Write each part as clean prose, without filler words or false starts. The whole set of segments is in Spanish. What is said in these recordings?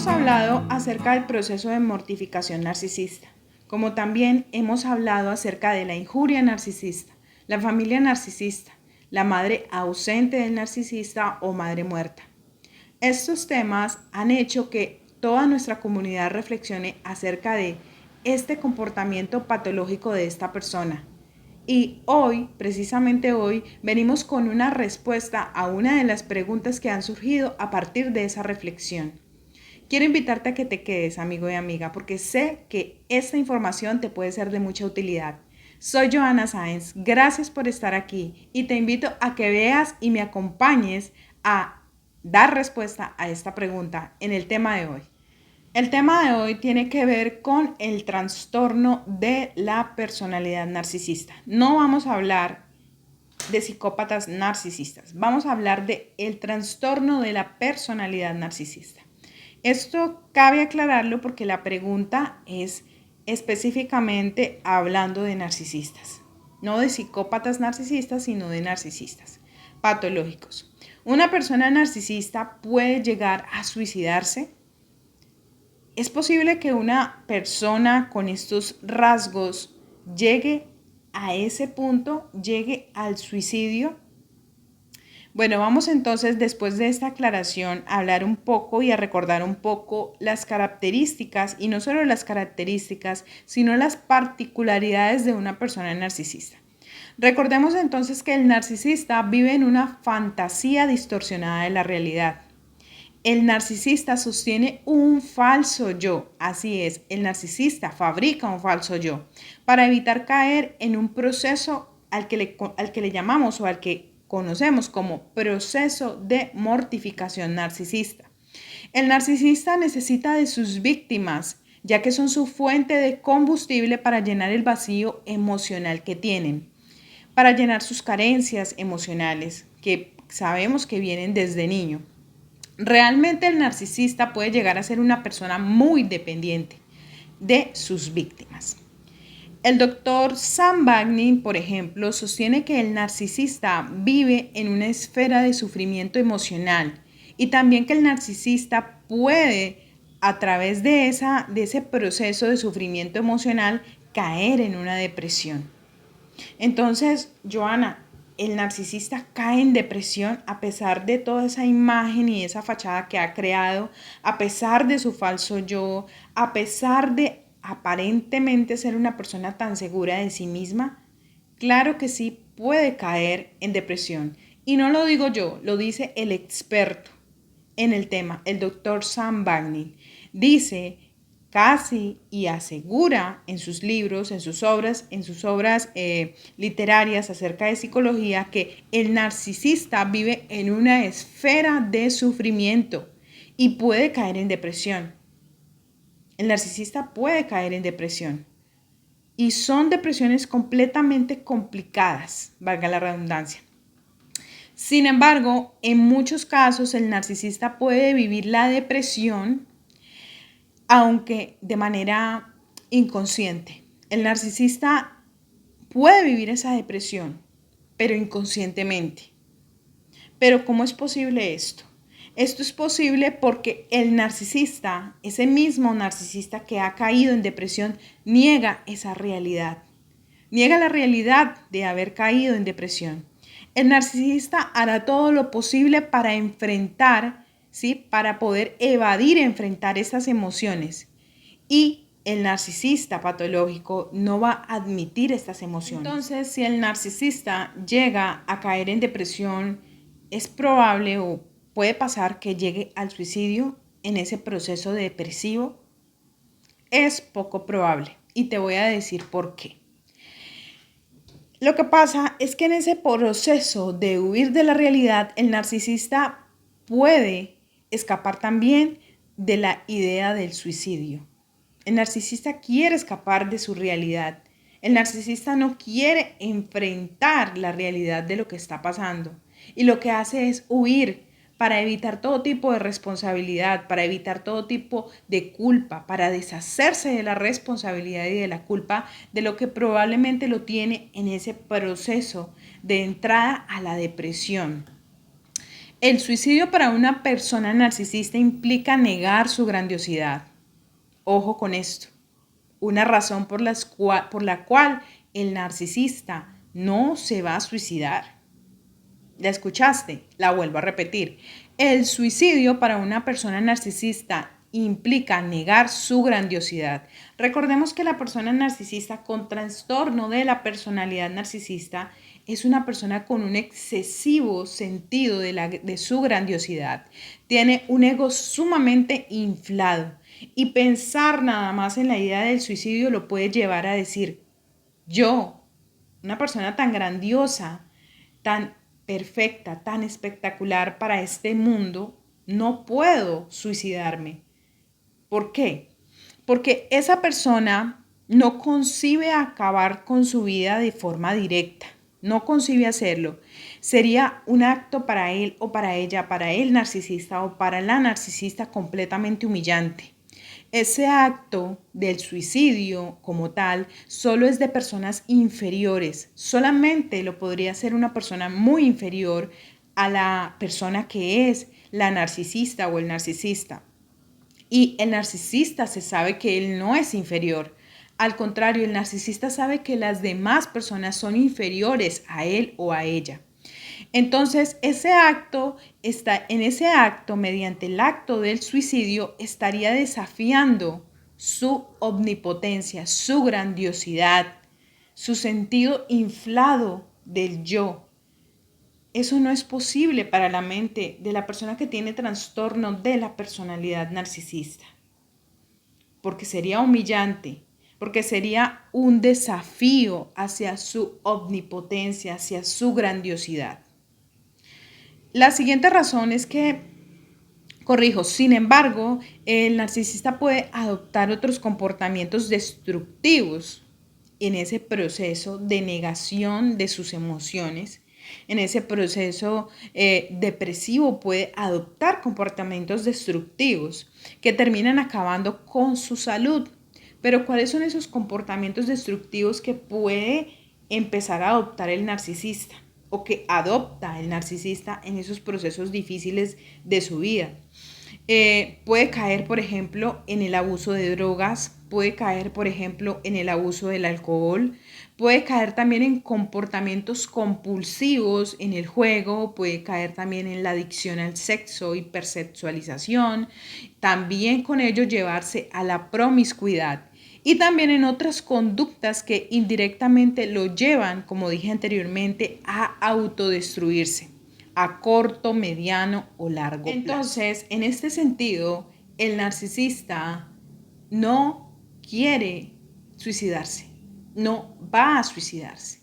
Hemos hablado acerca del proceso de mortificación narcisista, como también hemos hablado acerca de la injuria narcisista, la familia narcisista, la madre ausente del narcisista o madre muerta. Estos temas han hecho que toda nuestra comunidad reflexione acerca de este comportamiento patológico de esta persona. Y hoy, precisamente hoy, venimos con una respuesta a una de las preguntas que han surgido a partir de esa reflexión. Quiero invitarte a que te quedes, amigo y amiga, porque sé que esta información te puede ser de mucha utilidad. Soy Joana Sáenz, gracias por estar aquí y te invito a que veas y me acompañes a dar respuesta a esta pregunta en el tema de hoy. El tema de hoy tiene que ver con el trastorno de la personalidad narcisista. No vamos a hablar de psicópatas narcisistas, vamos a hablar de el trastorno de la personalidad narcisista. Esto cabe aclararlo porque la pregunta es específicamente hablando de narcisistas, no de psicópatas narcisistas, sino de narcisistas patológicos. ¿Una persona narcisista puede llegar a suicidarse? ¿Es posible que una persona con estos rasgos llegue a ese punto, llegue al suicidio? Bueno, vamos entonces, después de esta aclaración, a hablar un poco y a recordar un poco las características, y no solo las características, sino las particularidades de una persona narcisista. Recordemos entonces que el narcisista vive en una fantasía distorsionada de la realidad. El narcisista sostiene un falso yo, así es, el narcisista fabrica un falso yo para evitar caer en un proceso al que le llamamos o al que conocemos como proceso de mortificación narcisista. El narcisista necesita de sus víctimas, ya que son su fuente de combustible para llenar el vacío emocional que tienen, para llenar sus carencias emocionales, que sabemos que vienen desde niño. Realmente el narcisista puede llegar a ser una persona muy dependiente de sus víctimas. El doctor Sam Bagnin, por ejemplo, sostiene que el narcisista vive en una esfera de sufrimiento emocional y también que el narcisista puede, a través de ese proceso de sufrimiento emocional, caer en una depresión. Entonces, Joana, el narcisista cae en depresión a pesar de toda esa imagen y esa fachada que ha creado, a pesar de su falso yo, a pesar de aparentemente ser una persona tan segura de sí misma. Claro que sí puede caer en depresión. Y no lo digo yo, lo dice el experto en el tema, el doctor Sam Bagnin. Dice casi y asegura en sus libros, en sus obras literarias acerca de psicología, que el narcisista vive en una esfera de sufrimiento y puede caer en depresión. El narcisista puede caer en depresión y son depresiones completamente complicadas, valga la redundancia. Sin embargo, en muchos casos el narcisista puede vivir la depresión aunque de manera inconsciente. El narcisista puede vivir esa depresión, pero inconscientemente. Pero ¿cómo es posible esto? Esto es posible porque el narcisista, ese mismo narcisista que ha caído en depresión, niega esa realidad. Niega la realidad de haber caído en depresión. El narcisista hará todo lo posible para enfrentar, ¿sí? Para poder evadir y enfrentar esas emociones. Y el narcisista patológico no va a admitir estas emociones. Entonces, si el narcisista llega a caer en depresión, es probable o puede pasar que llegue al suicidio en ese proceso depresivo. Es poco probable y te voy a decir por qué. Lo que pasa es que en ese proceso de huir de la realidad, el narcisista puede escapar también de la idea del suicidio. El narcisista quiere escapar de su realidad. El narcisista no quiere enfrentar la realidad de lo que está pasando. Y lo que hace es huir para evitar todo tipo de responsabilidad, para evitar todo tipo de culpa, para deshacerse de la responsabilidad y de la culpa de lo que probablemente lo tiene en ese proceso de entrada a la depresión. El suicidio para una persona narcisista implica negar su grandiosidad. Ojo con esto. Una razón por la cual el narcisista no se va a suicidar. ¿La escuchaste? La vuelvo a repetir. El suicidio para una persona narcisista implica negar su grandiosidad. Recordemos que la persona narcisista con trastorno de la personalidad narcisista es una persona con un excesivo sentido de su grandiosidad. Tiene un ego sumamente inflado y pensar nada más en la idea del suicidio lo puede llevar a decir, yo, una persona tan grandiosa, tan perfecta, tan espectacular para este mundo, no puedo suicidarme. ¿Por qué? Porque esa persona no concibe acabar con su vida de forma directa, no concibe hacerlo. Sería un acto para él o para ella, para el narcisista o para la narcisista completamente humillante. Ese acto del suicidio como tal solo es de personas inferiores. Solamente lo podría hacer una persona muy inferior a la persona que es la narcisista o el narcisista. Y el narcisista se sabe que él no es inferior. Al contrario, el narcisista sabe que las demás personas son inferiores a él o a ella. Entonces, en ese acto, mediante el acto del suicidio, estaría desafiando su omnipotencia, su grandiosidad, su sentido inflado del yo. Eso no es posible para la mente de la persona que tiene trastorno de la personalidad narcisista, porque sería humillante, porque sería un desafío hacia su omnipotencia, hacia su grandiosidad. La siguiente razón es que, sin embargo, el narcisista puede adoptar otros comportamientos destructivos en ese proceso de negación de sus emociones. En ese proceso depresivo puede adoptar comportamientos destructivos que terminan acabando con su salud. Pero ¿cuáles son esos comportamientos destructivos que puede empezar a adoptar el narcisista o que adopta el narcisista en esos procesos difíciles de su vida? Puede caer, por ejemplo, en el abuso de drogas, puede caer, por ejemplo, en el abuso del alcohol, puede caer también en comportamientos compulsivos en el juego, puede caer también en la adicción al sexo, hipersexualización, también con ello llevarse a la promiscuidad y también en otras conductas que indirectamente lo llevan, como dije anteriormente, a autodestruirse a corto, mediano o largo plazo. Entonces, en este sentido, el narcisista no quiere suicidarse, no va a suicidarse.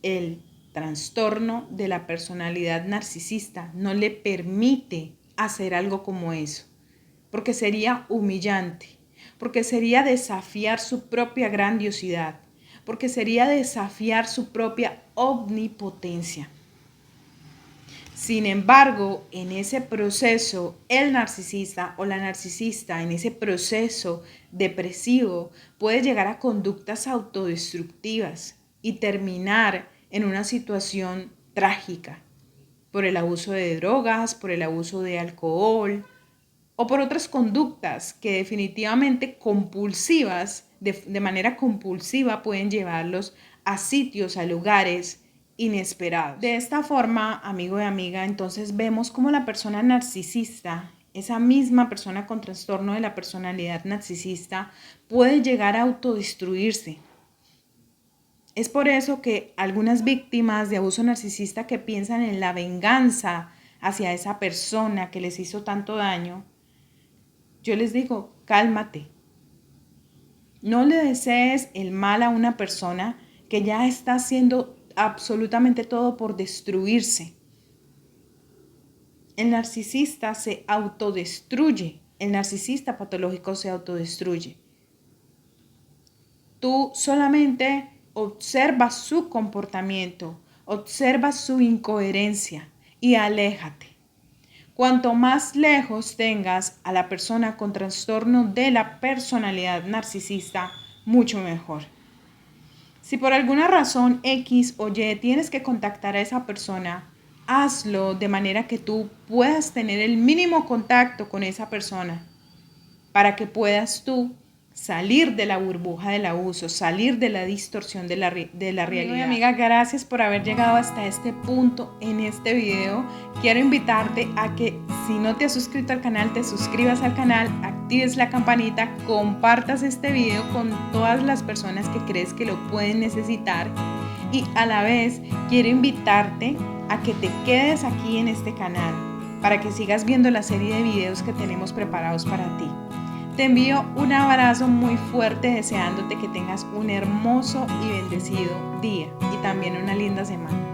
El trastorno de la personalidad narcisista no le permite hacer algo como eso, porque sería humillante, porque sería desafiar su propia grandiosidad, porque sería desafiar su propia omnipotencia. Sin embargo, en ese proceso, el narcisista o la narcisista, en ese proceso depresivo, puede llegar a conductas autodestructivas y terminar en una situación trágica por el abuso de drogas, por el abuso de alcohol o por otras conductas que definitivamente compulsivas, de manera compulsiva, pueden llevarlos a sitios, a lugares inesperados. De esta forma, amigo y amiga, entonces vemos cómo la persona narcisista, esa misma persona con trastorno de la personalidad narcisista, puede llegar a autodestruirse. Es por eso que algunas víctimas de abuso narcisista que piensan en la venganza hacia esa persona que les hizo tanto daño, yo les digo, cálmate. No le desees el mal a una persona que ya está haciendo absolutamente todo por destruirse. El narcisista se autodestruye. El narcisista patológico se autodestruye. Tú solamente observa su comportamiento, observa su incoherencia y aléjate. Cuanto más lejos tengas a la persona con trastorno de la personalidad narcisista, mucho mejor. Si por alguna razón X o Y tienes que contactar a esa persona, hazlo de manera que tú puedas tener el mínimo contacto con esa persona, para que puedas tú salir de la burbuja del abuso, salir de la distorsión de la realidad. Amigo y amiga, gracias por haber llegado hasta este punto en este video. Quiero invitarte a que, si no te has suscrito al canal, te suscribas al canal, actives la campanita, compartas este video con todas las personas que crees que lo pueden necesitar, y a la vez quiero invitarte a que te quedes aquí en este canal para que sigas viendo la serie de videos que tenemos preparados para ti. Te envío un abrazo muy fuerte, deseándote que tengas un hermoso y bendecido día y también una linda semana.